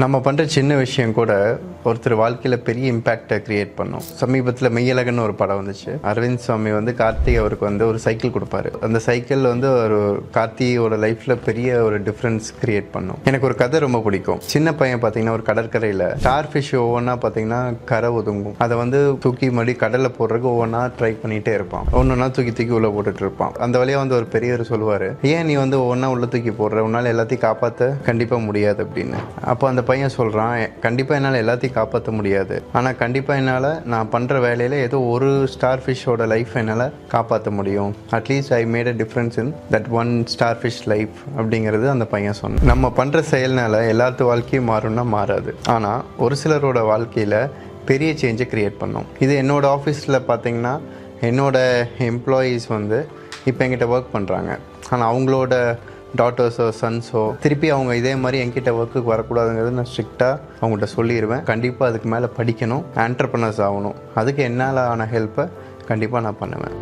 நம்ம பண்ணுற சின்ன விஷயம் கூட ஒருத்தர் வாழ்க்கையில் பெரிய இம்பேக்டை கிரியேட் பண்ணும். சமீபத்தில் மெய்யழகன்னு ஒரு படம் வந்துச்சு. அரவிந்த் சுவாமி கார்த்திக் அவருக்கு ஒரு சைக்கிள் கொடுப்பாரு. அந்த சைக்கிள் ஒரு கார்த்தியோட லைஃப்பில் பெரிய ஒரு டிஃப்ரென்ஸ் கிரியேட் பண்ணும். எனக்கு ஒரு கதை ரொம்ப பிடிக்கும். சின்ன பையன் பார்த்தீங்கன்னா ஒரு கடற்கரையில் ஸ்டார் ஃபிஷ் ஒவ்வொன்றா பார்த்தீங்கன்னா கரை ஒதுங்கும். அதை தூக்கி மறுபடி கடலில் போடுறதுக்கு ஒவ்வொன்றா ட்ரை பண்ணிகிட்டே இருப்பான். ஒன்றொன்னா தூக்கி தூக்கி உள்ளே போட்டுட்டு இருப்பான். அந்த வழியாக ஒரு பெரியவர் சொல்லுவார், ஏன் நீ ஒவ்வொன்றா உள்ள தூக்கி போடுற, உன்னால் எல்லாத்தையும் காப்பாற்ற கண்டிப்பாக முடியாது அப்படின்னு. அப்போ அந்த பையன் சொல்கிறான், கண்டிப்பாக என்னால் எல்லாத்தையும் காப்பாற்ற முடியாது, ஆனால் கண்டிப்பாக என்னால் நான் பண்ணுற வேலையில் ஏதோ ஒரு ஸ்டார் ஃபிஷ்ஷோட லைஃப் என்னால் காப்பாற்ற முடியும். At least I made a difference in that one star fish life அப்படிங்கிறது அந்த பையன் சொன்னான். நம்ம பண்ணுற செயல்னால எல்லாத்து வாழ்க்கையும் மாறும்னா மாறாது, ஆனால் ஒரு சிலரோட வாழ்க்கையில் பெரிய சேஞ்சை க்ரியேட் பண்ணும். இது என்னோடய ஆஃபீஸில் பார்த்திங்கன்னா என்னோடய எம்ப்ளாயீஸ் இப்போ என்கிட்ட ஒர்க் பண்ணுறாங்க. ஆனால் அவங்களோட டாட்டர்ஸோ சன்ஸோ திருப்பி அவங்க இதே மாதிரி என்கிட்ட ஒர்க்குக்கு வரக்கூடாதுங்கிறது நான் ஸ்ட்ரிக்டாக அவங்கள்ட்ட சொல்லிடுவேன். கண்டிப்பாக அதுக்கு மேலே படிக்கணும், ஆண்டர்ப்ரனர்ஸ் ஆகணும். அதுக்கு என்னால் ஆன ஹெல்ப்பை கண்டிப்பாக நான் பண்ணுவேன்.